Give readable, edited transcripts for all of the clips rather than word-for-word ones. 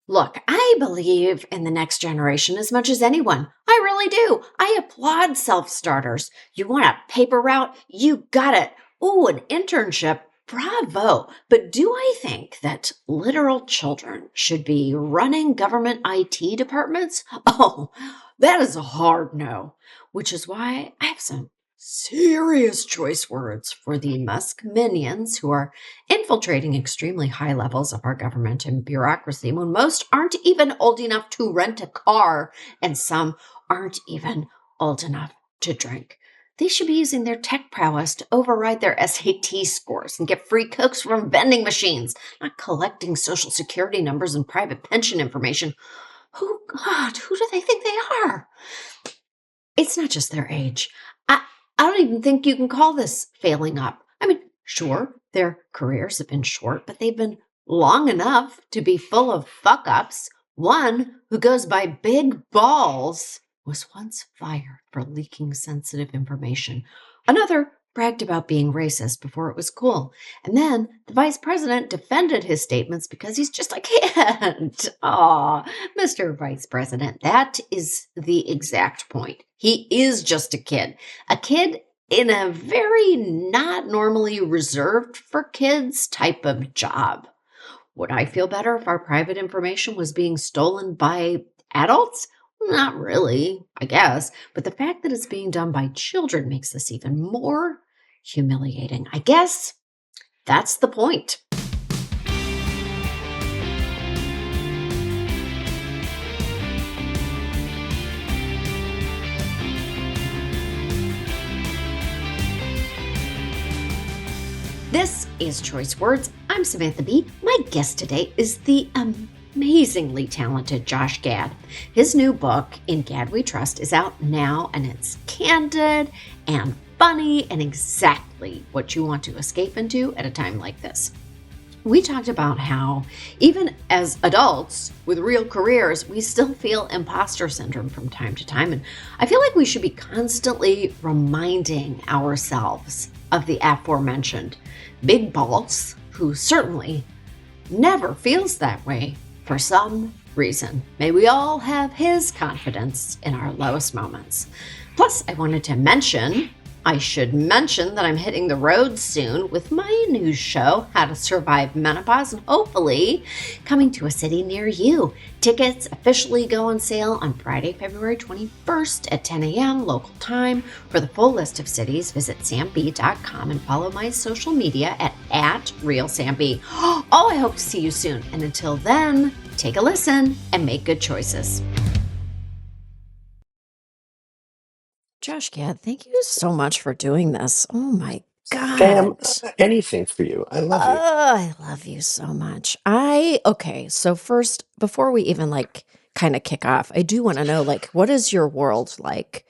Look, I believe in the next generation as much as anyone. I really do. I applaud self starters. You want a paper route? You got it. Ooh, an internship. Bravo. But do I think that literal children should be running government IT departments? Oh, that is a hard no, which is why I have some serious choice words for the Musk minions who are infiltrating extremely high levels of our government and bureaucracy when most aren't even old enough to rent a car and some aren't even old enough to drink. They should be using their tech prowess to override their SAT scores and get free cokes from vending machines, not collecting social security numbers and private pension information. Who do they think they are? It's not just their age. I don't even think you can call this failing up. I mean, sure, their careers have been short, but they've been long enough to be full of fuck ups. One who goes by Big Balls was once fired for leaking sensitive information. Another bragged about being racist before it was cool. And then the vice president defended his statements because he's just a kid. Aw, Mr. Vice President, that is the exact point. He is just a kid in a very not normally reserved for kids type of job. Would I feel better if our private information was being stolen by adults? Not really, I guess. But the fact that it's being done by children makes this even more humiliating. I guess that's the point. This is Choice Words. I'm Samantha Bee. My guest today is the amazingly talented Josh Gad. His new book, In Gad We Trust, is out now, and it's candid and funny and exactly what you want to escape into at a time like this. We talked about how, even as adults with real careers, we still feel imposter syndrome from time to time. And I feel like we should be constantly reminding ourselves of the aforementioned Big Balls, who certainly never feels that way for some reason. May we all have his confidence in our lowest moments. Plus, I should mention that I'm hitting the road soon with my new show, How to Survive Menopause, and hopefully coming to a city near you. Tickets officially go on sale on Friday, February 21st at 10 a.m. local time. For the full list of cities, visit sambee.com and follow my social media at @RealSamBee. Oh, I hope to see you soon. And until then, take a listen and make good choices. Josh Gad, thank you so much for doing this. Oh my Sam, God. anything for you. I love you. I love you so much. Okay, so first, before we even kind of kick off, I do want to know, what is your world like?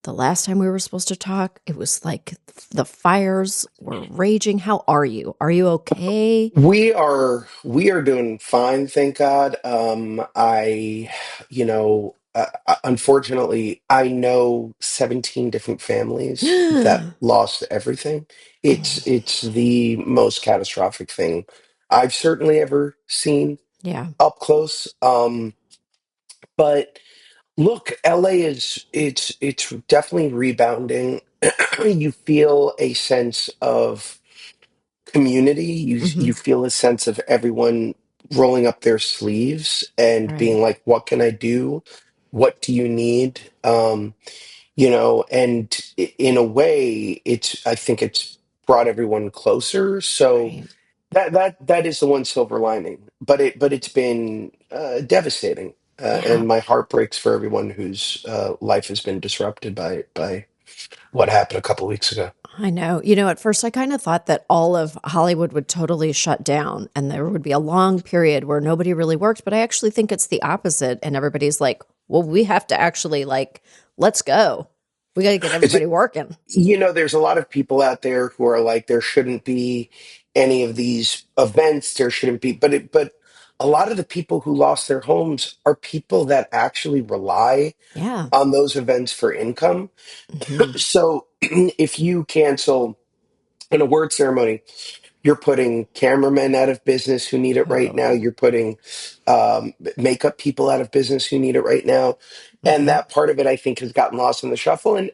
The last time we were supposed to talk, it was like the fires were raging. How are you? Are you okay? We are doing fine, thank God. Unfortunately, I know 17 different families that lost everything. It's the most catastrophic thing I've certainly ever seen Yeah. up close. But look, LA is it's definitely rebounding. You feel a sense of community. You Hmm. feel a sense of everyone rolling up their sleeves and Right. being like, what can I do? What do you need? And in a way, I think it's brought everyone closer. So Right. that is the one silver lining, but it's been devastating. Yeah. And my heart breaks for everyone whose life has been disrupted by what happened a couple weeks ago. I know. At first I kind of thought that all of Hollywood would totally shut down and there would be a long period where nobody really worked, but I actually think it's the opposite. And everybody's like, well, we have to actually let's go. We got to get It's everybody working. there's a lot of people out there who are like, there shouldn't be any of these events. There shouldn't be, but a lot of the people who lost their homes are people that actually rely Yeah. on those events for income. Hmm. So if you cancel an award ceremony, You're putting cameramen out of business who need it right now. Oh. You're putting makeup people out of business who need it right now. And Mm-hmm. that part of it, I think, has gotten lost in the shuffle. And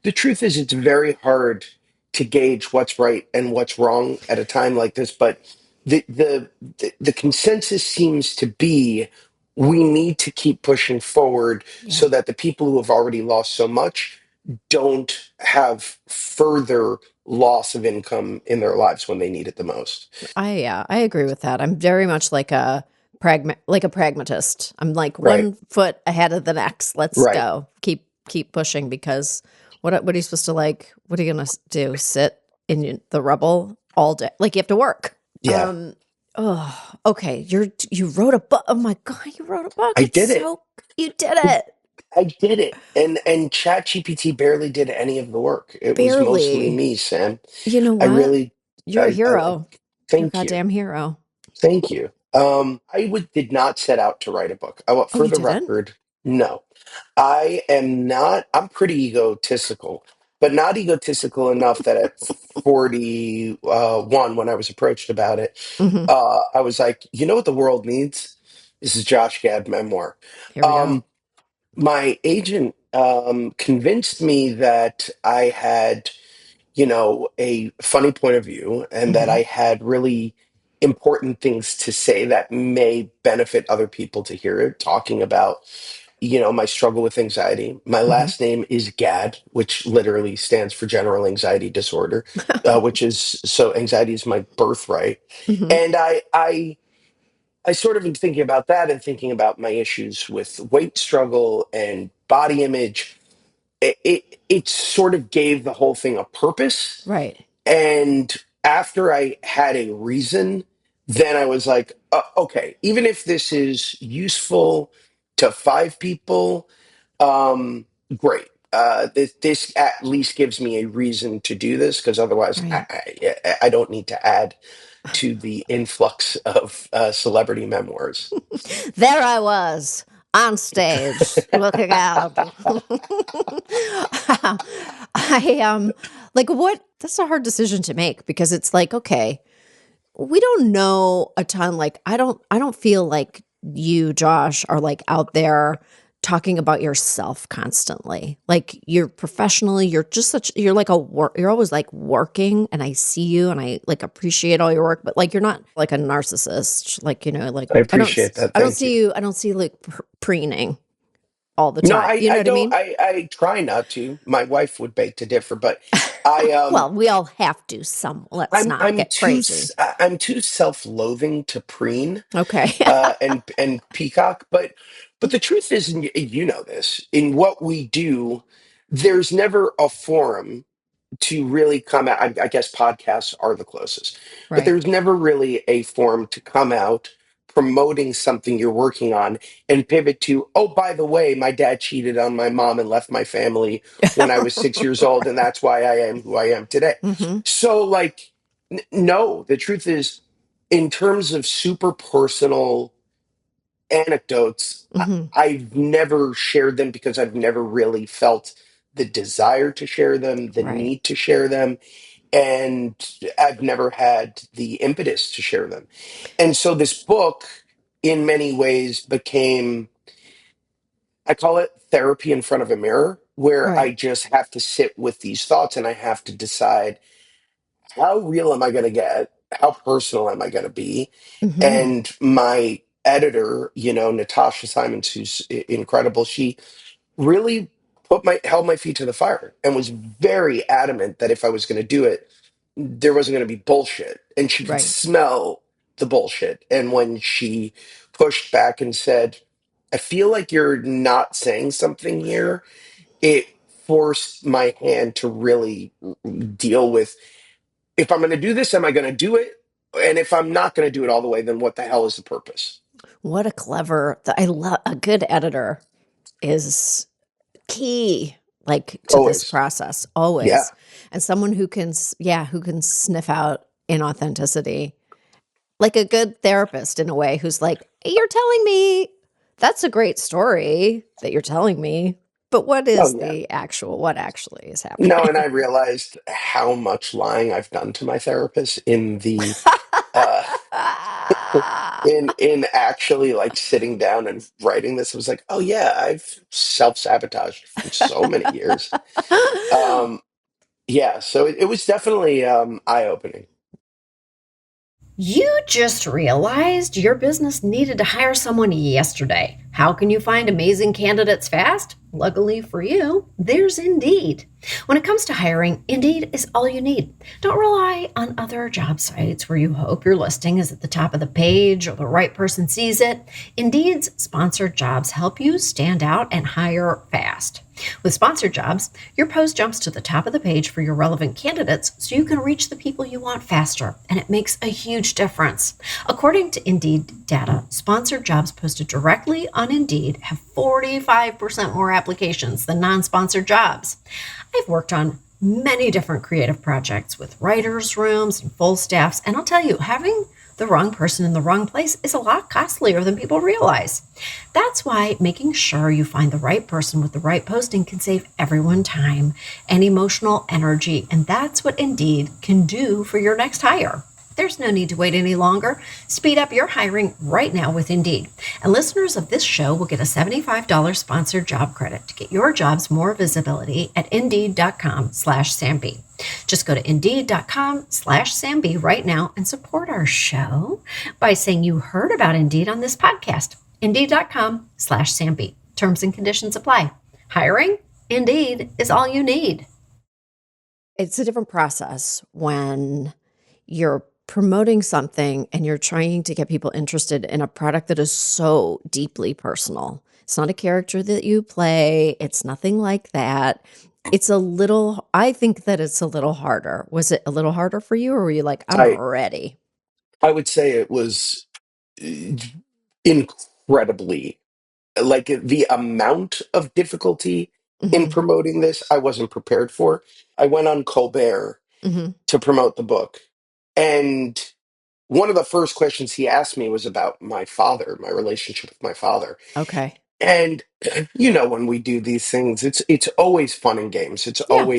the truth is, it's very hard to gauge what's right and what's wrong at a time like this. But the consensus seems to be we need to keep pushing forward Yeah. so that the people who have already lost so much don't have further loss of income in their lives when they need it the most. I agree with that. I'm very much like a pragmatist. I'm like Right, 1 foot ahead of the next. Let's right. go. Keep pushing because what are you supposed to like? What are you gonna do? Sit in the rubble all day? Like you have to work. Yeah, Oh, okay. You wrote a book. Oh my God, you wrote a book. I It's did it. so you did it. I did it. And ChatGPT barely did any of the work. It was mostly Barely. me, Sam. You know I what? really, You're a I hero. You're a thank you. goddamn hero. Thank you. Did not set out to write a book. Oh, For you the didn't? record, no. I am not, I'm pretty egotistical, but not egotistical enough that at 41, when I was approached about it, Mm-hmm. I was like, you know what the world needs? This is Josh Gad memoir. Here we go. Um, my agent convinced me that I had, a funny point of view and that Mm-hmm. I had really important things to say that may benefit other people to hear it, talking about, my struggle with anxiety. My Mm-hmm. last name is Gad, which literally stands for general anxiety disorder, which is so anxiety is my birthright. Mm-hmm. And I sort of am thinking about that and thinking about my issues with weight struggle and body image. It sort of gave the whole thing a purpose. Right. And after I had a reason, then I was like, okay, even if this is useful to five people, um, great. This at least gives me a reason to do this because otherwise Right. I don't need to add to the influx of celebrity memoirs. There I was on stage looking out. I like what that's a hard decision to make because it's like, okay, we don't know a ton. Like I don't feel like you, Josh, are like out there talking about yourself constantly. Like you're professionally, you're like a work, you're always like working and I see you and I like appreciate all your work, but like you're not like a narcissist. Like, like I appreciate that. Thank you. I don't see you like preening all the No, time. You know I what I don't. mean? I try not to. My wife would beg to differ, but I Well, we all have to some. Let's not get crazy. I'm too self-loathing to preen Okay. and peacock. But the truth is, and you know this, in what we do, there's never a forum to really come out. I guess podcasts are the closest, but Right. there's never really a forum to come out promoting something you're working on and pivot to, oh, by the way, my dad cheated on my mom and left my family when I was 6 years old, and that's why I am who I am today. Hmm. So, like, no, the truth is, in terms of super personal anecdotes, Hmm. I've never shared them because I've never really felt the desire to share them, the Right. need to share them, and I've never had the impetus to share them. And so this book, in many ways, became, I call it therapy in front of a mirror, where I Right. just have to sit with these thoughts and I have to decide how real am I going to get? How personal am I going to be? Hmm. And my editor, Natasha Simons, who's incredible, she really held my feet to the fire and was very adamant that if I was going to do it, there wasn't going to be bullshit, and she could Right. smell the bullshit. And when she pushed back and said, I feel like you're not saying something here, it forced my hand to really deal with, if I'm going to do this, am I going to do it? And if I'm not going to do it all the way, then what the hell is the purpose? What a clever, I love a good editor is key like to this Always. process Yeah. always. And someone who can who can sniff out inauthenticity. Like a good therapist in a way who's like, "You're telling me that's a great story that you're telling me. But Oh yeah. what actually is No, and I happening? realized how much lying I've done to my therapist in the uh in actually like sitting down and writing this. I was like, oh yeah, I've self-sabotaged for so many years. Um yeah, so it was definitely eye-opening. You just realized your business needed to hire someone yesterday. How can you find amazing candidates fast? Luckily for you, there's Indeed. When it comes to hiring, Indeed is all you need. Don't rely on other job sites where you hope your listing is at the top of the page or the right person sees it. Indeed's sponsored jobs help you stand out and hire fast. With sponsored jobs, your post jumps to the top of the page for your relevant candidates so you can reach the people you want faster, and it makes a huge difference. According to Indeed data, sponsored jobs posted directly on Indeed have 45% more applications than non sponsored jobs. I've worked on many different creative projects with writers' rooms and full staffs, and I'll tell you, having the wrong person in the wrong place is a lot costlier than people realize. That's why making sure you find the right person with the right posting can save everyone time and emotional energy, and that's what Indeed can do for your next hire. There's no need to wait any longer. Speed up your hiring right now with Indeed. And listeners of this show will get a $75 sponsored job credit to get your jobs more visibility at Indeed.com/Samby. Just go to Indeed.com/Samby right now and support our show by saying you heard about Indeed on this podcast. Indeed.com/Samby. Terms and conditions apply. Hiring? Indeed is all you need. It's a different process when you're promoting something and you're trying to get people interested in a product that is so deeply personal. It's not a character that you play, it's nothing like that. I think that it's a little harder. Was it a little harder for you, or were you like, I'm I ready? I would say it was incredibly, like the amount of difficulty in Hmm. promoting this, I wasn't prepared for. I went on Colbert Hmm. to promote the book, and one of the first questions he asked me was about my father, my relationship with my father. Okay. And you know, when we do these things, it's always fun and games. Yeah.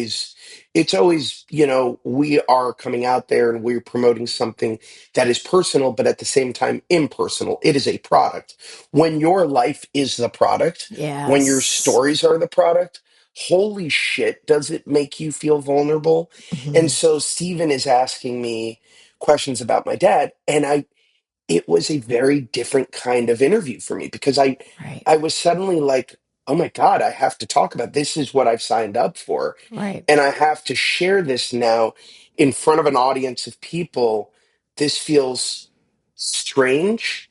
It's always, you know, we are coming out there and we're promoting something that is personal, but at the same time impersonal. It is a product. When your life is the product, when your Yes. stories are the product, holy shit, does it make you feel vulnerable? And Hmm. so Stephen is asking me questions about my dad, and I it was a very different kind of interview for me because Right. I was suddenly like, oh my God, I have to talk about this is what I've signed up for. Right. And I have to share this now in front of an audience of people. This feels strange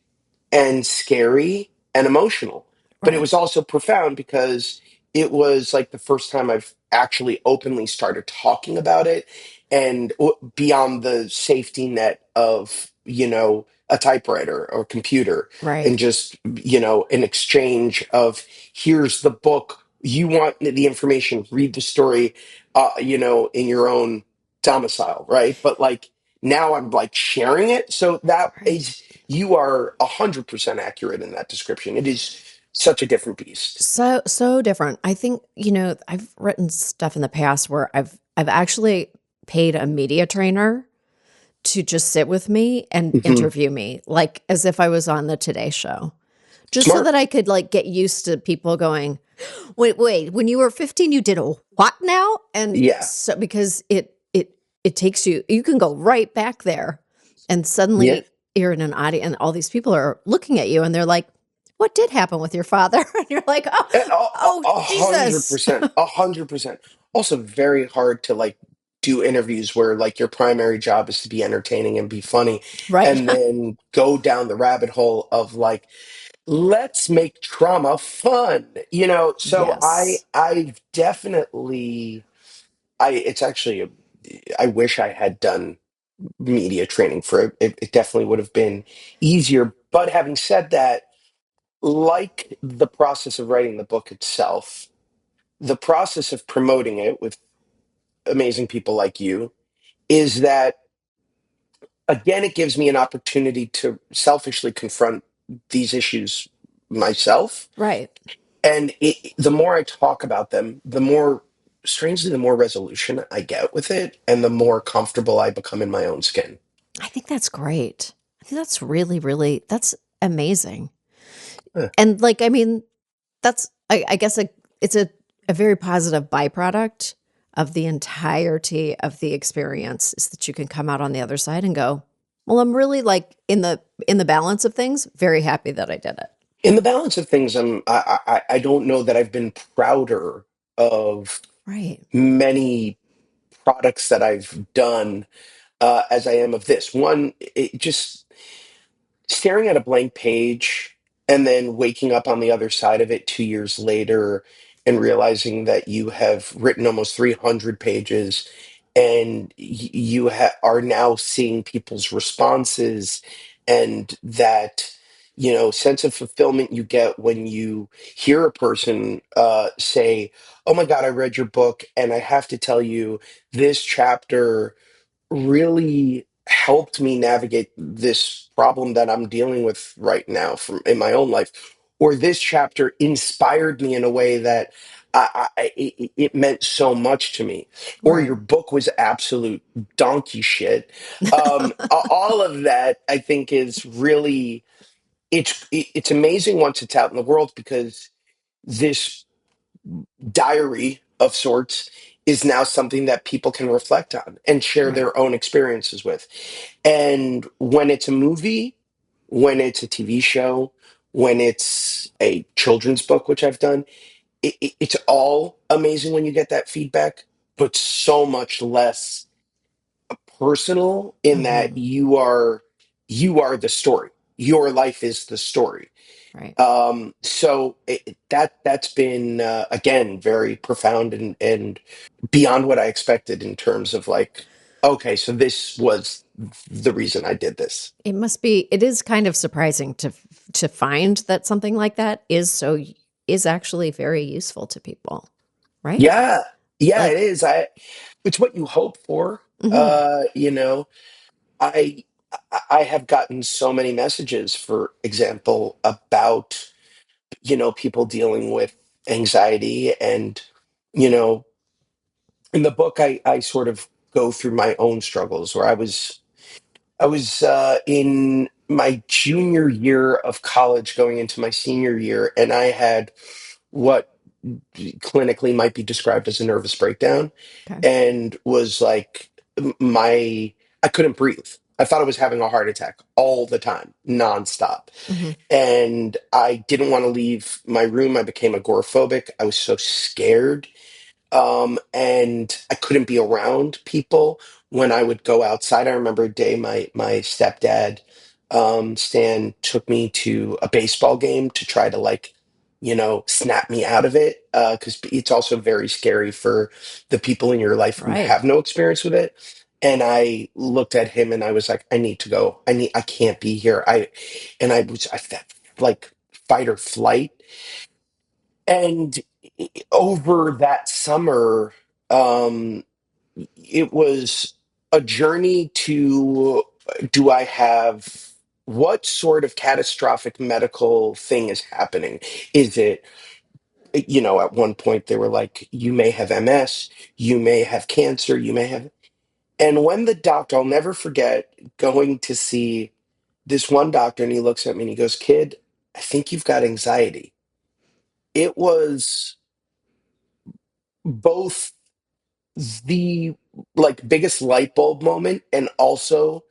and scary and emotional. But it Right. was also profound because it was like the first time I've actually openly started talking about it and beyond the safety net of, you know, a typewriter or computer Right. and just, you know, an exchange of here's the book. You want the information, read the story, you know, in your own domicile, right? But like now I'm like sharing it. So that Right. is you are 100% accurate in that description. It is such a different beast. So different. I think, I've written stuff in the past where I've actually paid a media trainer to just sit with me and Hmm. interview me, like as if I was on the Today Show, just so Smart. that I could like get used to people going, wait, when you were 15, you did a what now? And Yeah. so because it takes you can go right back there, and Yeah. suddenly you're in an audience and all these people are looking at you and they're like, what did happen with your father? And you're like, oh, A hundred Jesus. percent. 100%. Also, very hard to like do interviews where like your primary job is to be entertaining and be funny, Right. and then go down the rabbit hole of like, let's make trauma fun. You know, so Yes. I've definitely it's actually I wish I had done media training for it. It definitely would have been easier. But having said that, like the process of writing the book itself, the process of promoting it with amazing people like you is that, again, it gives me an opportunity to selfishly confront these issues myself. Right. And the more I talk about them, the more, strangely, the more resolution I get with it, and the more comfortable I become in my own skin. I think that's great. I think that's really, really, that's amazing. Huh. And like, I mean, that's, I guess it's a very positive byproduct of the entirety of the experience is that you can come out on the other side and go, well, I'm really like in the balance of things, very happy that I did it. In the balance of things, I don't know that I've been prouder of Right. many products that I've done as I am of this one. It just staring at a blank page and then waking up on the other side of it 2 years later and realizing that you have written almost 300 pages, and are now seeing people's responses, and that sense of fulfillment you get when you hear a person say, "Oh my God, I read your book and I have to tell you, this chapter really helped me navigate this problem that I'm dealing with right now from in my own life," or "this chapter inspired me in a way that it meant so much to me," or "your Right. book was absolute donkey shit." All of that, I think, is really, it's amazing once it's out in the world, because this diary of sorts is now something that people can reflect on and share Right. their own experiences with. And when it's a movie, when it's a TV show, when it's a children's book, which I've done, it's all amazing when you get that feedback, but so much less personal in that Hmm. you are the story. Your life is the story. Right. So that's been again very profound and beyond what I expected, in terms of like, okay, so this was the reason I did this. It must be, it is kind of surprising to find that something like that is actually very useful to people, right? Yeah, yeah, Like, it is. It's what you hope for. mhm, Uh, you know, I I have gotten so many messages, for example, about people dealing with anxiety, and you know in the book I sort of go through my own struggles, where I was in my junior year of college going into my senior year, and I had what clinically might be described as a nervous breakdown, okay. and was like, my I couldn't breathe. I thought I was having a heart attack all the time, nonstop. Mhm. And I didn't want to leave my room. I became agoraphobic. I was so scared, and I couldn't be around people when I would go outside. I remember a day my stepdad, Stan, took me to a baseball game to try to, like, snap me out of it, because it's also very scary for the people in your life who Right. have no experience with it. And I looked at him and I was like, I need to go. I can't be here. I felt like fight or flight. And over that summer, um, it was a journey to, do I have, what sort of catastrophic medical thing is happening? Is it, at one point they were like, you may have MS, you may have cancer, you may have. And when the doctor, I'll never forget going to see this one doctor, and he looks at me and he goes, "Kid, I think you've got anxiety." It was both the, like, biggest light bulb moment, and also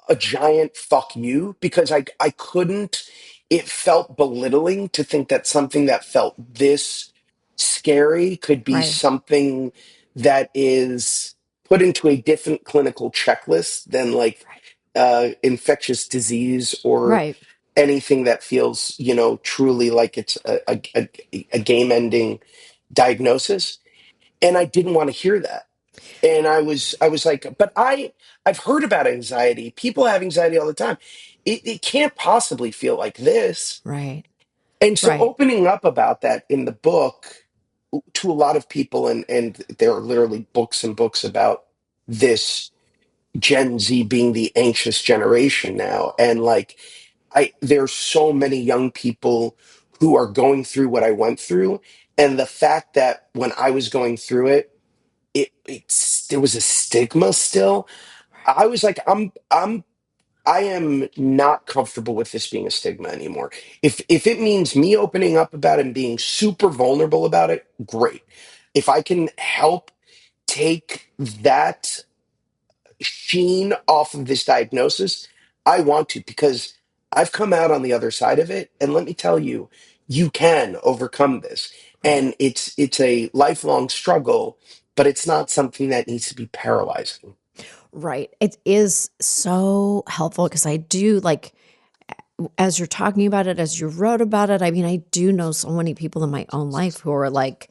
a giant fuck you, because I couldn't, it felt belittling to think that something that felt this scary could be Right. something that is put into a different clinical checklist than, like, Right. infectious disease, or Right. anything that feels truly like it's a game ending diagnosis. And I didn't want to hear that. And I was like, but I've heard about anxiety. People have anxiety all the time. It can't possibly feel like this. Right. And so Right. opening up about that in the book to a lot of people, and there are literally books and books about this Gen Z being the anxious generation now. And like, there's so many young people who are going through what I went through. And the fact that when I was going through it, there was a stigma still. I was like, I am not comfortable with this being a stigma anymore. If it means me opening up about it and being super vulnerable about it, great. If I can help take that sheen off of this diagnosis, I want to, because I've come out on the other side of it, and let me tell you, you can overcome this. Right. And it's a lifelong struggle, but it's not something that needs to be paralyzing. Right. It is so helpful because I do like, as you're talking about it, as you wrote about it, I mean, I do know so many people in my own life who are like,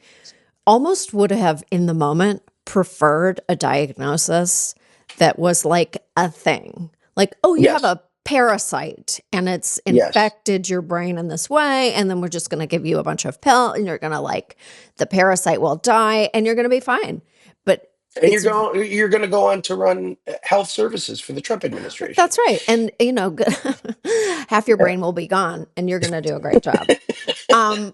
almost would have in the moment preferred a diagnosis that was like a thing. Like, oh, you have Yes. a parasite and it's Yes. infected your brain in this way. And then we're just going to give you a bunch of pills and you're going to like, the parasite will die and you're going to be fine. But And it's you're going to go on to run health services for the Trump administration. That's right. And, you know, half your brain will be gone and you're going to do a great job. Um,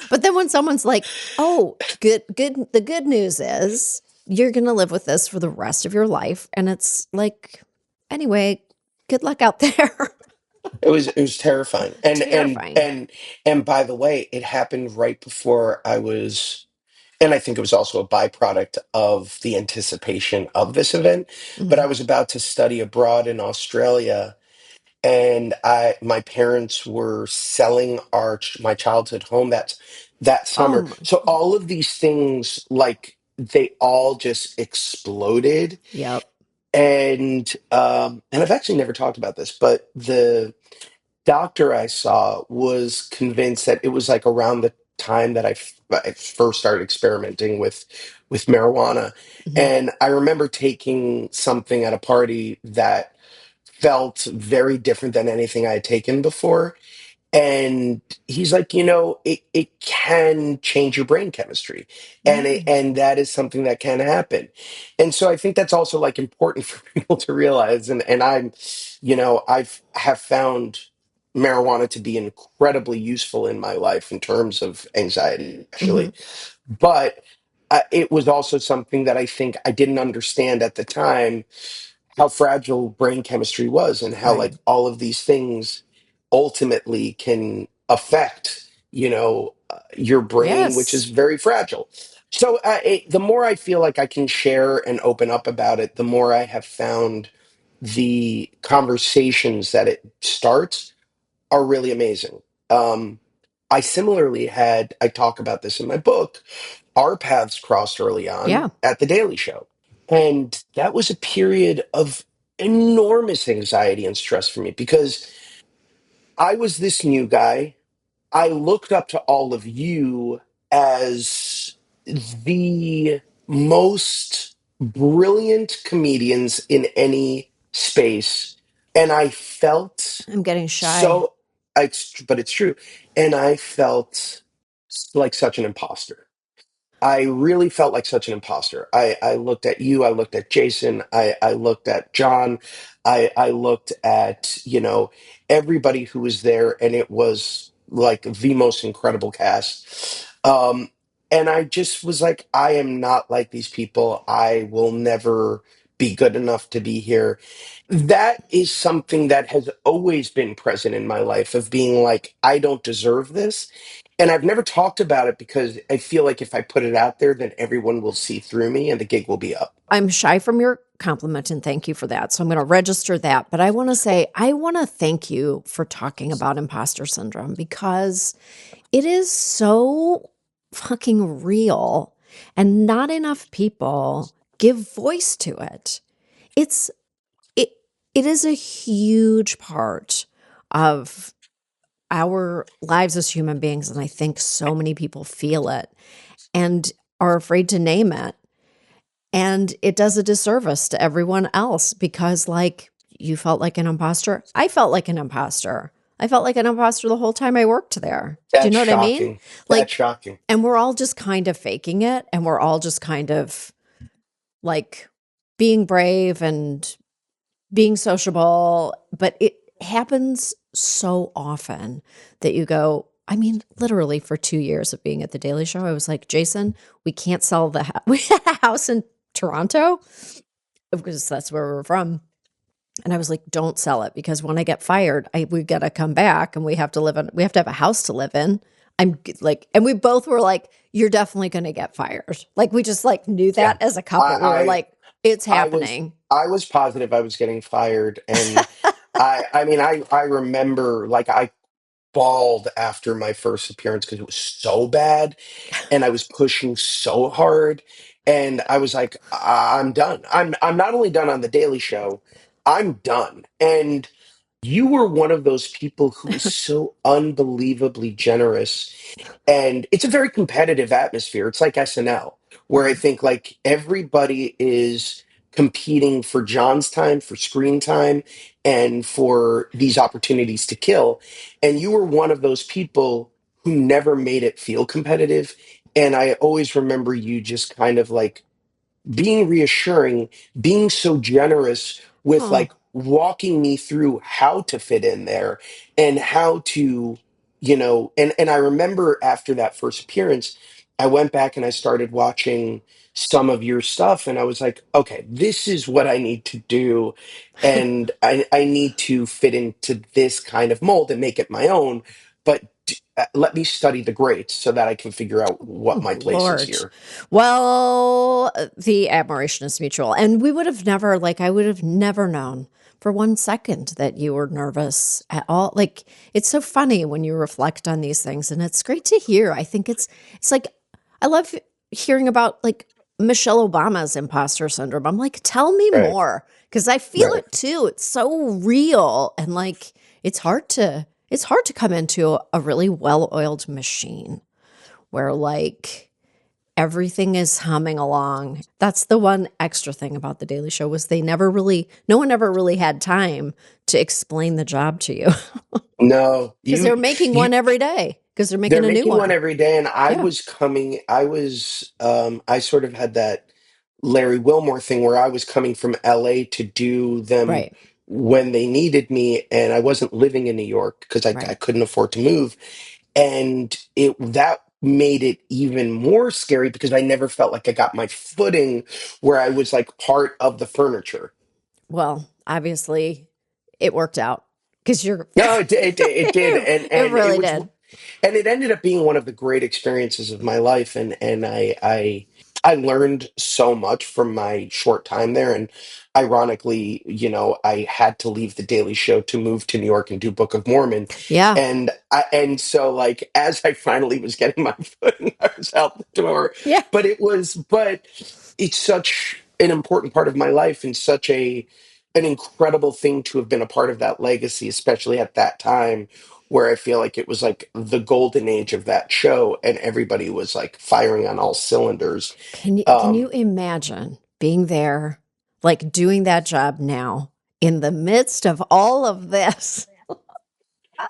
but then when someone's like, oh, the good news is you're going to live with this for the rest of your life. And it's like, anyway, good luck out there. It was terrifying. Terrifying. And by the way, it happened right before and I think it was also a byproduct of the anticipation of this event, but I Mhm. was about to study abroad in Australia, and my parents were selling my childhood home that Oh summer. my, So all of these things, like, they all just exploded. yep. And I've actually never talked about this, but the doctor I saw was convinced that it was like around the time that I first started experimenting with marijuana. Mhm. And I remember taking something at a party that felt very different than anything I had taken before. And he's like, it can change your brain chemistry, Mm. and that is something that can happen. And so I think that's also like important for people to realize. And I've have found marijuana to be incredibly useful in my life in terms of anxiety, actually. Mhm. But it was also something that I think I didn't understand at the time, how fragile brain chemistry was, and how, Right. like, all of these things ultimately can affect your brain, which is Yes. very fragile. So the more I feel like I can share and open up about it, the more I have found the conversations that it starts are really amazing. um, I talk about this in my book. Our paths crossed early on Yeah. at The Daily Show. And that was a period of enormous anxiety and stress for me, because I was this new guy. I looked up to all of you as the most brilliant comedians in any space. And I felt I'm getting shy. so, but it's true. And I felt like such an imposter. I really felt like such an imposter. I looked at you, I looked at Jason, I looked at John, I looked at, everybody who was there, and it was like the most incredible cast. And I just was like, I am not like these people. I will never be good enough to be here. That is something that has always been present in my life, of being like, I don't deserve this. And I've never talked about it because I feel like if I put it out there, then everyone will see through me and the gig will be up. I'm shy from your compliment and thank you for that. So I'm going to register that. But I want to say, I want to thank you for talking about imposter syndrome because it is so fucking real and not enough people give voice to it. It's it it is a huge part of our lives as human beings and I think so many people feel it and are afraid to name it. And it does a disservice to everyone else because, like, you felt like an imposter. I felt like an imposter. I felt like an imposter the whole time I worked there. Do you That's know what I mean? shocking. That's Like, shocking. and we're all just kind of faking it. And we're all just kind of like being brave and being sociable. But it happens so often that you go, I mean, literally for 2 years of being at the Daily Show, I was like, Jason, we can't sell the house. We had a house in Toronto because that's where we're from. And I was like, don't sell it because when I get fired, we got to come back and we have to have a house to live in. And we both were like, you're definitely going to get fired. Like, we just like knew Yeah. that as a couple. We were I like, it's I was happening. I was positive I was getting fired, and I mean I remember like I bawled after my first appearance because it was so bad, and I was pushing so hard, and I was like, I'm done. I'm not only done on the Daily Show, I'm done. And you were one of those people who was so unbelievably generous, and it's a very competitive atmosphere. It's like SNL, where I Mm. think like everybody is competing for John's time, for screen time, and for these opportunities to kill. And you were one of those people who never made it feel competitive. And I always remember you just kind of like being reassuring, being so generous with Oh, like walking me through how to fit in there and how to, and I remember after that first appearance, I went back and I started watching some of your stuff and I was like, okay, this is what I need to do. And I need to fit into this kind of mold and make it my own. But let me study the greats so that I can figure out what oh, my place is Lord. here. Well, the admiration is mutual. And we would have never, like, I would have never known for 1 second that you were nervous at all. Like, it's so funny when you reflect on these things, and it's great to hear. I think it's like, I love hearing about like Michelle Obama's imposter syndrome. I'm like, tell me Right. more because I feel Right. it too. It's so real. And like, it's hard to come into a really well-oiled machine where like everything is humming along. That's the one extra thing about the Daily Show was no one ever really had time to explain the job to you No, because they're making you, one every day because they're making they're a new making one one. every day, and Yeah, I sort of had that Larry Wilmore thing where I was coming from LA to do them right, when they needed me, and I wasn't living in New York because I right. couldn't afford to move, and that made it even more scary because I never felt like I got my footing where I was like part of the furniture. Well, obviously it worked out because you're, No, it did, it and it really was, did. and it ended up being one of the great experiences of my life, and I learned so much from my short time there, and ironically, I had to leave the Daily Show to move to New York and do Book of Mormon, Yeah, and so like as I finally was getting my footing, I was out the door, yeah. but it's such an important part of my life and such an incredible thing to have been a part of that legacy, especially at that time where I feel like it was like the golden age of that show and everybody was like firing on all cylinders. Can you Um, imagine being there, like doing that job now in the midst of all of this?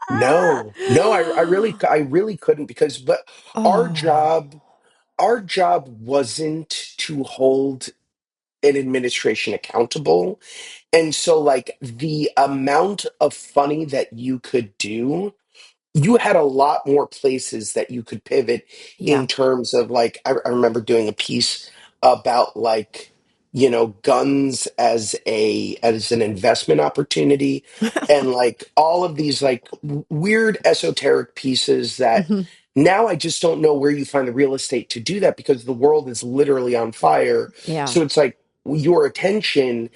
no, I really couldn't because, but our Oh, job, our job wasn't to hold an administration accountable. And so like the amount of funny that you could do, you had a lot more places that you could pivot yeah. in terms of like I remember doing a piece about like guns as an investment opportunity and like all of these like weird esoteric pieces that Mhm. now I just don't know where you find the real estate to do that because the world is literally on fire. Yeah, So it's like your attention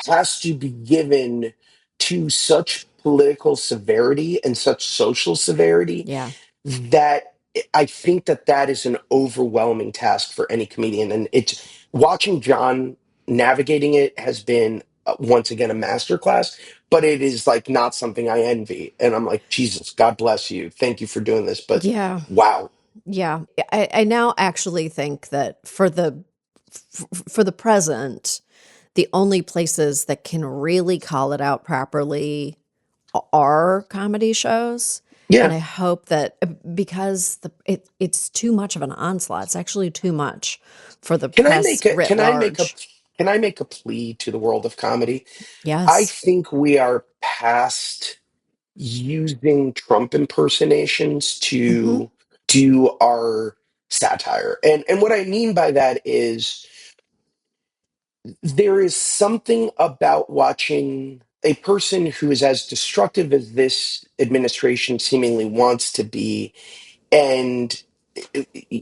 has to be given to such political severity and such social severity yeah. that I think that that is an overwhelming task for any comedian. And it's watching John navigating it has been once again a masterclass, but it is like not something I envy. And I'm like, Jesus, God bless you. Thank you for doing this. But Yeah, wow. yeah. I now actually think that for the present, the only places that can really call it out properly are comedy shows. And Yeah. I hope that because it's too much of an onslaught. It's actually too much for the Can I press make a writ large. can I make a plea to the world of comedy? I Yes. think we are past using Trump impersonations Hmm. to do our satire. And what I mean by that is there is something about watching a person who is as destructive as this administration seemingly wants to be, and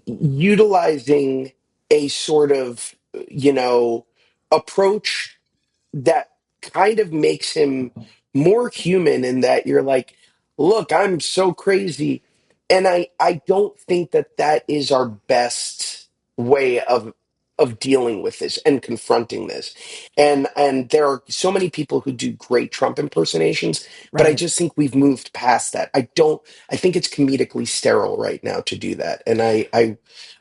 utilizing a sort of, you know, approach that kind of makes him more human, in that you're like, look, I'm so crazy. And I don't think that that is our best way of dealing with this and confronting this. And there are so many people who do great Trump impersonations, but I Right. just think we've moved past that. I think it's comedically sterile right now to do that. And I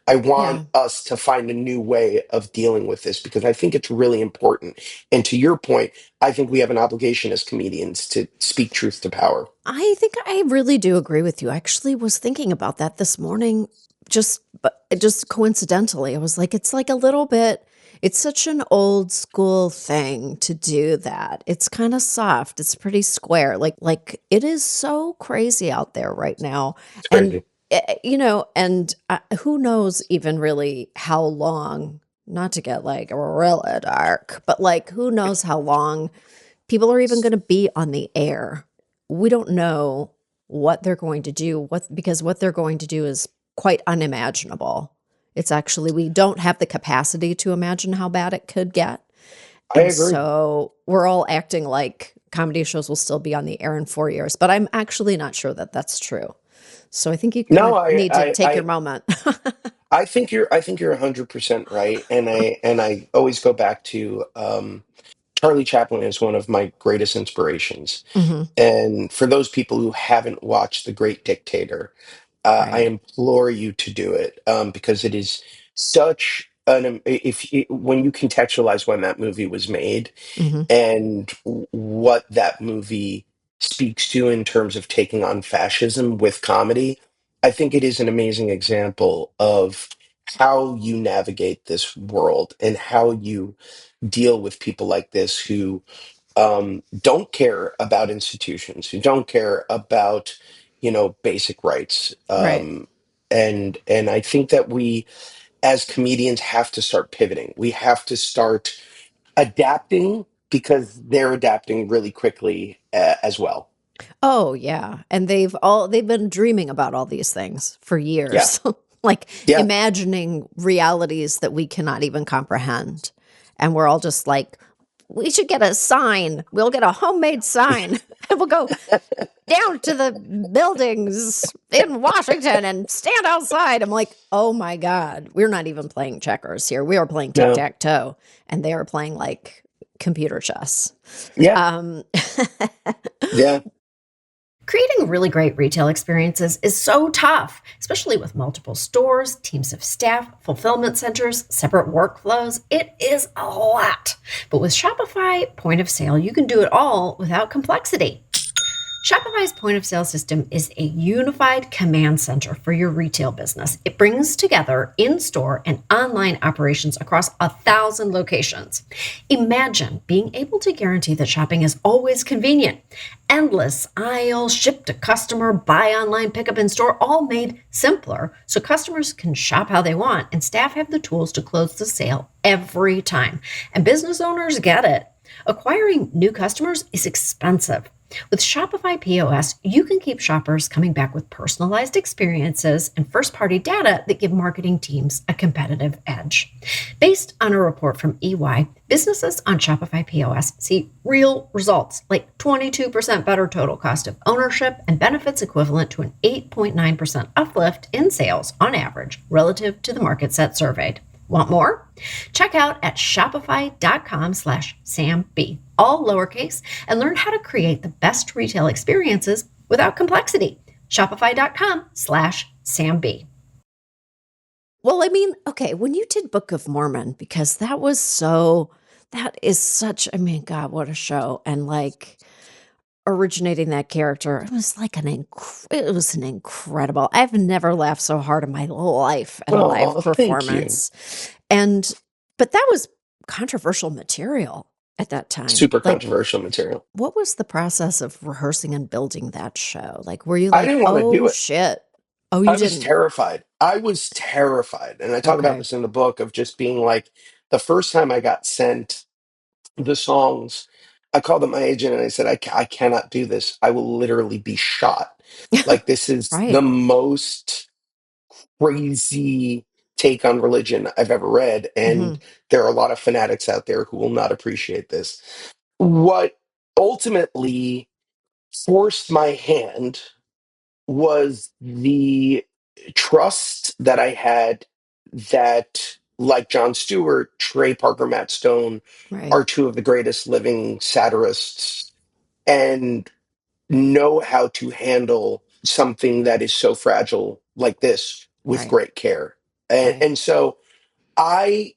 want Yeah. us to find a new way of dealing with this, because I think it's really important. And to your point, I think we have an obligation as comedians to speak truth to power. I think I really do agree with you. I actually was thinking about that this morning, just coincidentally. I was like, it's like a little bit, it's such an old school thing to do that. It's kind of soft. It's pretty square. Like it is so crazy out there right now. It's And crazy. and who knows even really how long, not to get like really dark, but like who knows how long people are even going to be on the air. We don't know what they're going to do, because what they're going to do is quite unimaginable. It's actually, we don't have the capacity to imagine how bad it could get. I And agree. so we're all acting like comedy shows will still be on the air in 4 years, but I'm actually not sure that that's true. So I think you kind No, of need to take your moment. I think you're 100% right. And I always go back to Charlie Chaplin is one of my greatest inspirations. Hmm. And for those people who haven't watched The Great Dictator, I Right. implore you to do it, because it is such an when you contextualize when that movie was made Hmm. and what that movie speaks to in terms of taking on fascism with comedy, I think it is an amazing example of how you navigate this world and how you deal with people like this who don't care about institutions, who don't care about, basic rights. Right. And I think that we, as comedians, have to start pivoting. We have to start adapting, because they're adapting really quickly, as well. Oh, yeah, and they've been dreaming about all these things for Yeah, years, like yeah. imagining realities that we cannot even comprehend, and we're all just like, "We should get a sign. We'll get a homemade sign, and we'll go down to the buildings in Washington and stand outside." I'm like, "Oh my god, we're not even playing checkers here. We are playing No, tic-tac-toe, and they are playing, like, computer chess." yeah, Um yeah. Creating really great retail experiences is so tough, especially with multiple stores, teams of staff, fulfillment centers, separate workflows. It is a lot. But with Shopify Point of Sale, you can do it all without complexity. Shopify's point of sale system is a unified command center for your retail business. It brings together in store and online operations across 1,000 locations. Imagine being able to guarantee that shopping is always convenient. Endless aisles, ship to customer, buy online, pick up in store, all made simpler so customers can shop how they want and staff have the tools to close the sale every time. And business owners get it. Acquiring new customers is expensive. With Shopify POS, you can keep shoppers coming back with personalized experiences and first party data that give marketing teams a competitive edge. Based on a report from EY, businesses on Shopify POS see real results like 22% better total cost of ownership and benefits equivalent to an 8.9% uplift in sales on average relative to the market set surveyed. Want more? Check out at shopify.com/SamB, all lowercase, and learn how to create the best retail experiences without complexity. Shopify.com/SamB. Well, I mean, okay, when you did Book of Mormon, because that is such, I mean, God, what a show. And like originating that character, it was like it was an incredible, I've never laughed so hard in my life at a live Oh, thank you. performance. And, but that was controversial material. at that time. Super Like, controversial material. what was the process of rehearsing and building that show? Like, were you I like, didn't want to oh do it. shit? Oh, you I was didn't? terrified. I was terrified. And I talk about Okay. this in the book of just being like, the first time I got sent the songs, I called up my agent and I said, I cannot do this. I will literally be shot. Like, this is the Right. most crazy take on religion I've ever read. Hmm. And there are a lot of fanatics out there who will not appreciate this. What ultimately forced my hand was the trust that I had that, like Jon Stewart, Trey Parker, Matt Stone Right. are two of the greatest living satirists and know how to handle something that is so fragile like this with Right. great care. And, Right. and so I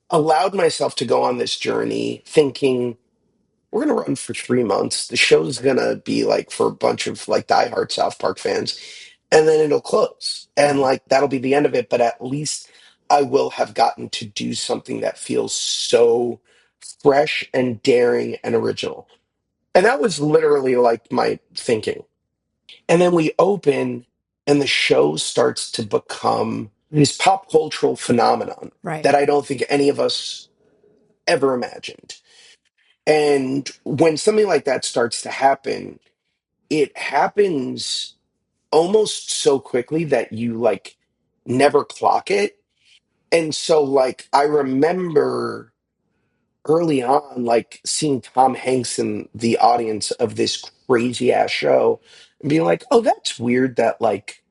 allowed myself to go on this journey thinking, we're going to run for 3 months. The show's going to be like for a bunch of like diehard South Park fans, and then it'll close. And Right. like that'll be the end of it. But at least I will have gotten to do something that feels so fresh and daring and original. And that was literally like my thinking. And then we open, and the show starts to become this pop cultural phenomenon Right. that I don't think any of us ever imagined. And when something like that starts to happen, it happens almost so quickly that you like never clock it. And so like I remember early on like seeing Tom Hanks in the audience of this crazy ass show and being like, "Oh, that's weird that like,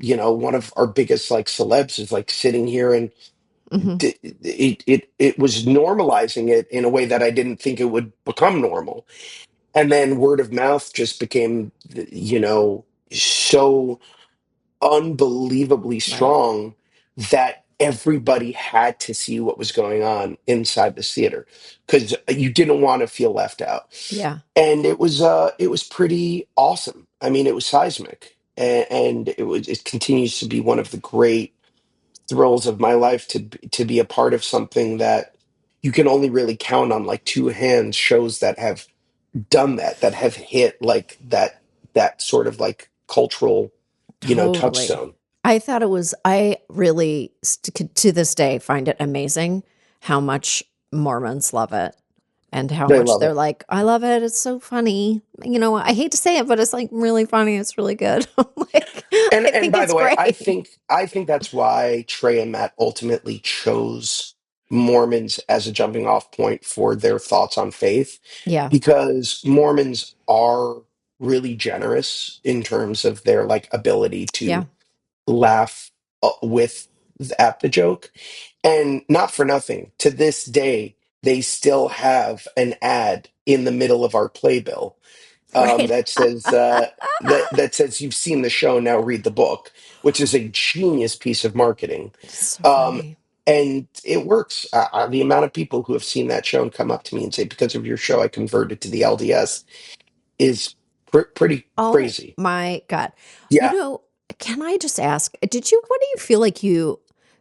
one of our biggest like celebs is like sitting here." And Hmm. it was normalizing it in a way that I didn't think it would become normal. And then word of mouth just became, so unbelievably Right. strong that everybody had to see what was going on inside the theater because you didn't want to feel left out. Yeah. And it was pretty awesome. I mean, it was seismic, and it continues to be one of the great thrills of my life to be a part of something that you can only really count on like two hands, shows that have done that have hit like that sort of like cultural, Totally. touchstone. I thought it was, I really, to this day, find it amazing how much Mormons love it and how They much love they're it. like, I love it. It's so funny. I hate to say it, but it's like really funny. It's really good. Like, And I and think by it's the way, I great. think I think that's why Trey and Matt ultimately chose Mormons as a jumping off point for their thoughts on faith, Yeah. because Mormons are really generous in terms of their like ability Yeah. to laugh with at the joke. And not for nothing, to this day, they still have an ad in the middle of our playbill Right. that says that says you've seen the show, now read the book, which is a genius piece of marketing. So Um, funny. and it works. The amount of people who have seen that show and come up to me and say, "Because of your show, I converted to the LDS," is pretty Oh crazy. my God. You Yeah, know, can I just ask, what do you feel like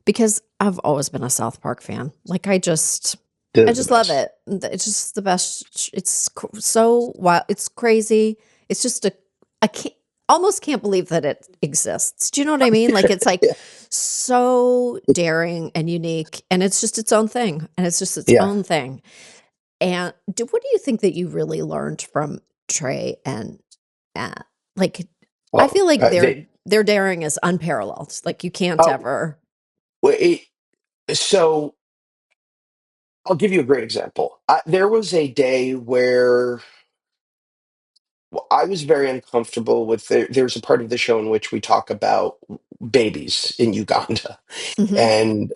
because I've always been a South Park fan. Like I they're the just love best. it. It's just the best. It's so wild. It's crazy. It's just I can't, almost can't believe that it exists. Do you know what I mean? Like it's like Yeah, so daring and unique and it's just its own thing and it's just its yeah. own thing. And what do you think that you really learned from Trey and Matt? Like, I Oh, feel like they. their daring is unparalleled. Like, you can't Oh, ever. wait. So I'll give you a great example. There was a day where I was very uncomfortable with there's a part of the show in which we talk about babies in Uganda, Hmm. and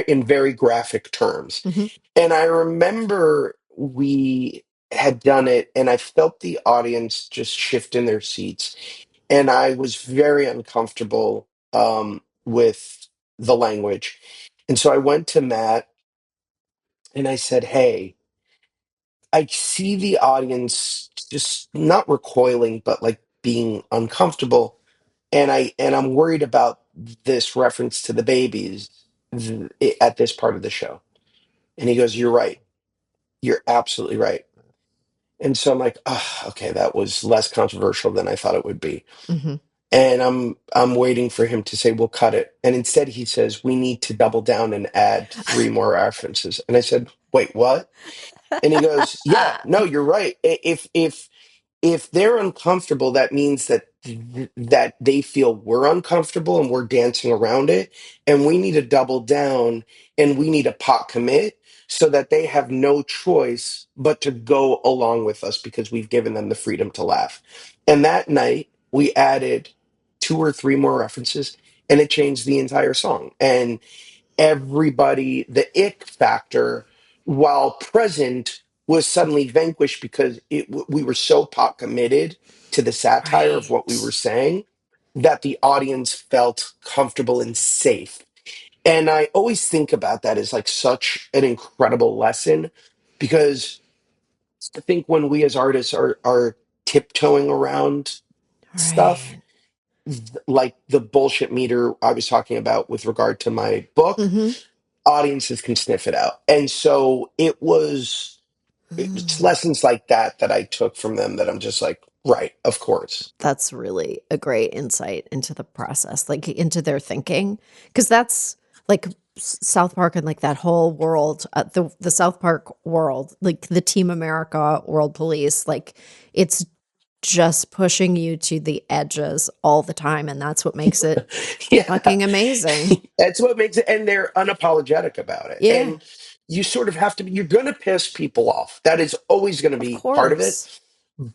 in very graphic terms. Hmm. And I remember we had done it, and I felt the audience just shift in their seats, and I was very uncomfortable with the language. And so I went to Matt and I said, "Hey, I see the audience just not recoiling, but like being uncomfortable, and I'm worried about this reference to the babies at this part of the show." And he goes, "You're right. You're absolutely right." And so I'm like, oh, okay, that was less controversial than I thought it would be. Hmm. And I'm waiting for him to say, "We'll cut it." And instead he says, "We need to double down and add three more references." And I said, "Wait, what?" And he goes, "Yeah, no, you're right. If they're uncomfortable, that means that they feel we're uncomfortable and we're dancing around it, and we need to double down and we need to pot commit so that they have no choice but to go along with us because we've given them the freedom to laugh." And that night we added two or three more references, and it changed the entire song. And everybody, the ick factor, while present, was suddenly vanquished because we were so pot committed to the satire of what we were Right. saying that the audience felt comfortable and safe. And I always think about that as like such an incredible lesson, because I think when we as artists are tiptoeing around stuff, Right. like the bullshit meter I was talking about with regard to my book, Hmm. audiences can sniff it out. And so it's Mm. lessons like that that I took from them that I'm just like, right, of course. That's really a great insight into the process, like into their thinking, because that's like South Park and like that whole world, the South Park world, like the Team America World Police, like it's just pushing you to the edges all the time, and that's what makes it Yeah. fucking amazing. That's what makes it, and they're unapologetic about it. Yeah, And you sort of have to be, you're going to piss people off. That is always going to of be part of it. course.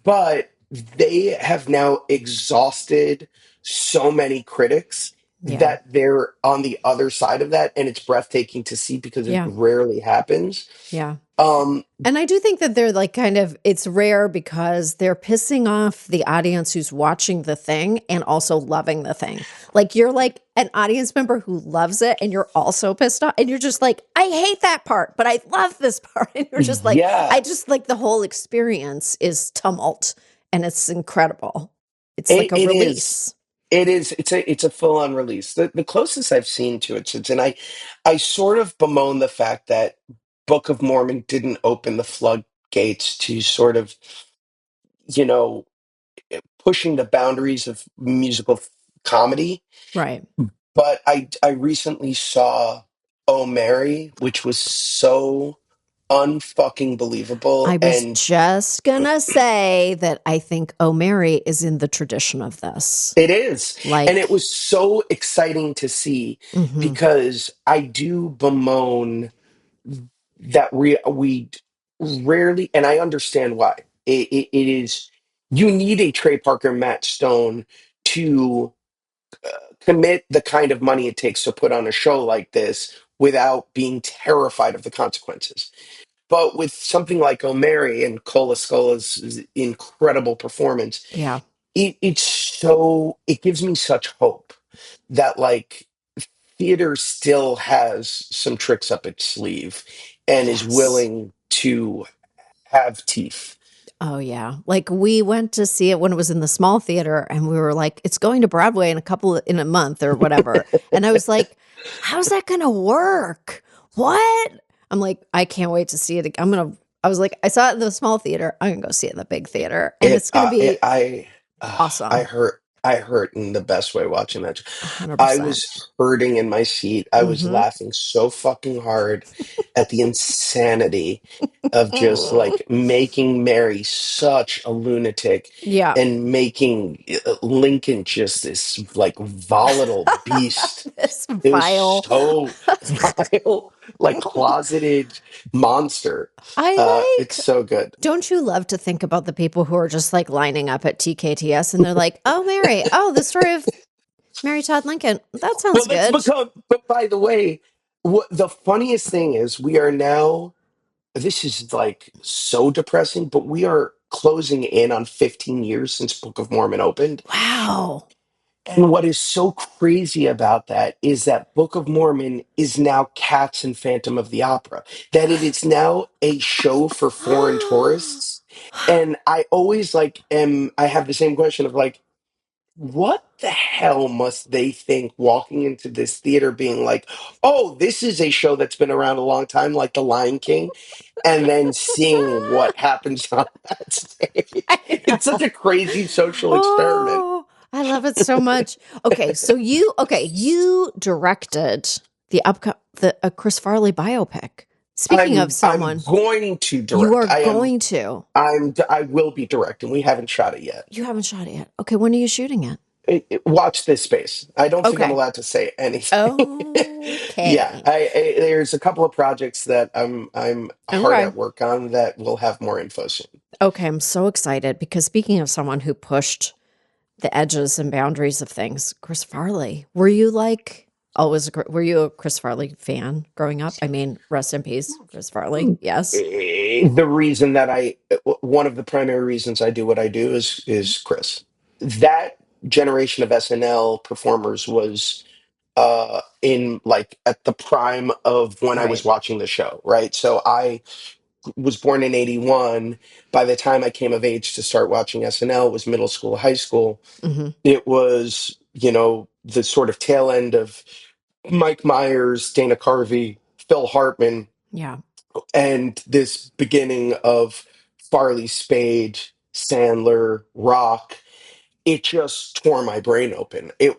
But they have now exhausted so many critics Yeah. that they're on the other side of that. And it's breathtaking to see because it Yeah. rarely happens. Yeah. Um, And I do think that they're like kind of, it's rare because they're pissing off the audience who's watching the thing and also loving the thing. Like you're like an audience member who loves it and you're also pissed off and you're just like, I hate that part, but I love this part. And you're just like, yeah, I just like the whole experience is tumult and it's incredible. It's like it, a it is. release. It's a full on release. The closest I've seen to it since, and I sort of bemoan the fact that Book of Mormon didn't open the floodgates to sort of, you know, pushing the boundaries of musical comedy. Right. But I recently saw Oh Mary, which was so unfucking believable, I was and just gonna say that I think O'Mary is in the tradition of this. it is. And it Like, was so exciting to see mhm, because I do bemoan that we rarely, and I understand why. It is, you need a Trey Parker, Matt Stone to commit the kind of money it takes to put on a show like this without being terrified of the consequences. But with something like O'Mary and Cola Scola's incredible performance, yeah, it gives me such hope that like theater still has some tricks up its sleeve and is yes. willing to have teeth. Oh yeah. Like we went to see it when it was in the small theater and we were like, it's going to Broadway in a month or whatever. And I was like, how's that gonna work? What? I'm like, I can't wait to see it. I was like, I saw it in the small theater. I'm gonna go see it in the big theater. And It, it's gonna be I awesome. hurt. I hurt in the best way watching that. I 100%. was hurting in my seat. I was Mm-hmm. laughing so fucking hard at the insanity of just like making Mary such a lunatic Yeah. and making Lincoln just this like volatile beast. This It was vile. so vile, like closeted monster. I It's so good. Don't you love to think about the people who are just like lining up at TKTS and they're like, oh, Mary, oh, the story of Mary Todd Lincoln. That Well, sounds that's good. become. But by the way, what the funniest thing is, we are now. This is like so depressing, but we are closing in on 15 years since Book of Mormon opened. Wow. And what is so crazy about that is that Book of Mormon is now Cats and Phantom of the Opera, that it is now a show for foreign tourists. And I always like I have the same question of like, what the hell must they think walking into this theater being like, oh, this is a show that's been around a long time, like The Lion King, and then seeing what happens on that stage. I It's such know. a crazy social experiment. Oh, I love it so much. Okay, so you directed the Chris Farley biopic. Speaking of I'm someone going to you direct. are going to, I will be directing. We haven't shot it yet. you haven't shot it yet. Okay, when are you shooting it? Watch this space. I don't think I'm Okay. allowed to say anything. Yeah, Okay. there's a couple of projects that I'm hard Okay. at work on that will have more info soon. Okay, I'm so excited because speaking of someone who pushed the edges and boundaries of things, Chris Farley. Were you like always? Were you a Chris Farley fan growing up? I mean, rest in peace, Chris Farley. Yes. The reason that one of the primary reasons I do what I do is Chris. That generation of SNL performers was in like at the prime of when I was Right. watching the show, right? So I was born in 81. By the time I came of age to start watching SNL, it was middle school, high school. Mm-hmm. It was, the sort of tail end of Mike Myers, Dana Carvey, Phil Hartman, Yeah. and this beginning of Farley, Spade, Sandler, Rock. It just tore my brain open. It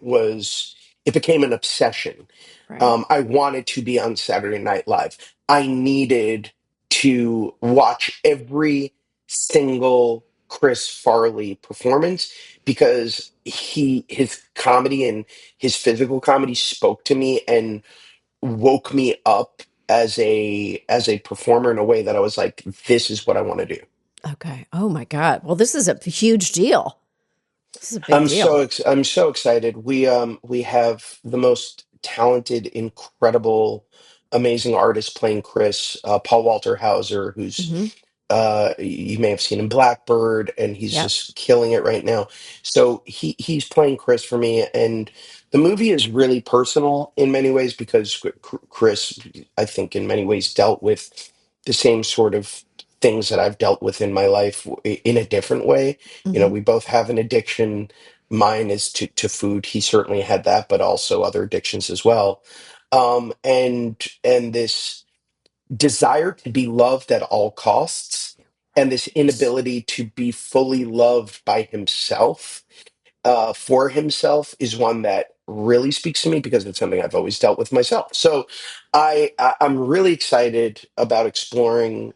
became an obsession. Right. I wanted to be on Saturday Night Live. I needed to watch every single Chris Farley performance because his comedy and his physical comedy spoke to me and woke me up as a performer in a way that I was like, this is what I want to do. Okay. Oh my God. Well, this is a huge deal. This is a big deal. I'm so excited. We have the most talented, incredible, amazing artist playing Chris, Paul Walter Hauser, who's Mm-hmm. you may have seen him Blackbird, and he's Yep. just killing it right now. So he's playing Chris for me, and the movie is really personal in many ways because Chris, I think, in many ways dealt with the same sort of things that I've dealt with in my life in a different way. Mm-hmm. We both have an addiction. Mine is to food. He certainly had that, but also other addictions as well. And this desire to be loved at all costs, and this Right. inability to be fully loved by himself, for himself, is one that really speaks to me because it's something I've always dealt with myself. So I'm really excited about exploring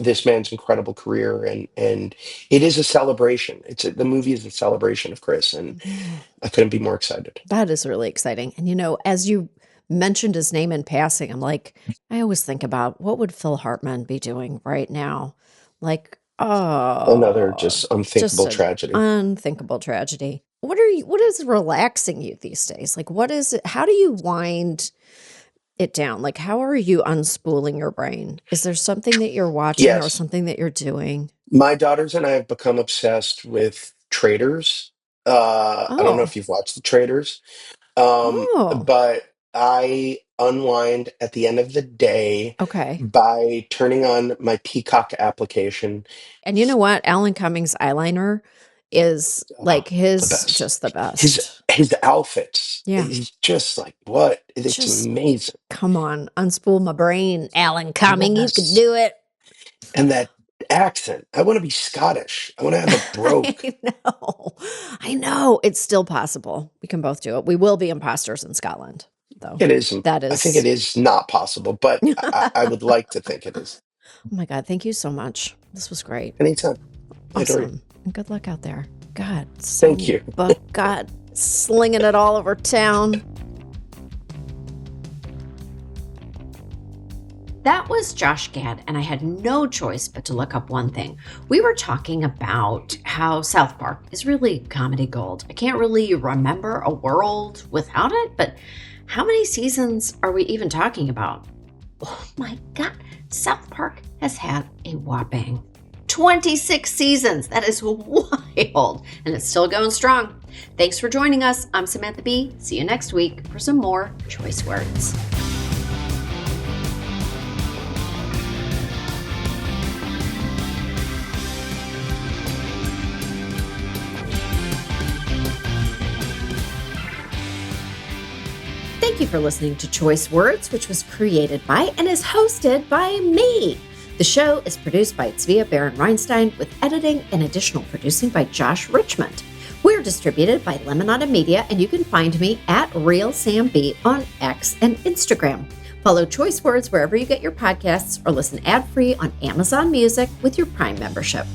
this man's incredible career, and it is a celebration. The movie is a celebration of Chris, and Mm. I couldn't be more excited. That is really exciting. And as you mentioned his name in passing, I'm like, I always think about what would Phil Hartman be doing right now? Like, Another oh, just just unthinkable an tragedy. unthinkable tragedy. What is relaxing you these days? Like, what is it? How do you wind it down? Like, how are you unspooling your brain? Is there something that you're watching or Yes. something that you're doing? My daughters and I have become obsessed with Traders. I don't know Oh, if you've watched the Traders, oh, but I unwind at the end of the day okay. by turning on my Peacock application. And you know what? Alan Cummings eyeliner is Oh, like the his best. just the His best. his outfits. Yeah. He's just like what? It's Just amazing. come on, unspool my brain, Alan Cumming. You can Yes. do it. And that accent. I want to be Scottish. I want to have a brogue. I know. I know. It's still possible. We can both do it. We will be imposters in Scotland, though. It is. That I think it is. is not possible, but I would like to think it is. Oh my God. Thank you so much. This was great. Anytime. I adore you. Awesome. And good luck out there. God, Thank so, you. but God, slinging it all over town. That was Josh Gad, and I had no choice but to look up one thing. We were talking about how South Park is really comedy gold. I can't really remember a world without it, but how many seasons are we even talking about? Oh my God, South Park has had a whopping 26 seasons. That is wild, and it's still going strong. Thanks for joining us. I'm Samantha Bee. See you next week for some more choice words. Thank you for listening to Choice Words, which was created by and is hosted by me. The show is produced by Tzvia Baron-Reinstein with editing and additional producing by Josh Richmond. We're distributed by Lemonada Media, and you can find me at Real Sam B on X and Instagram. Follow Choice Words wherever you get your podcasts or listen ad-free on Amazon Music with your Prime membership.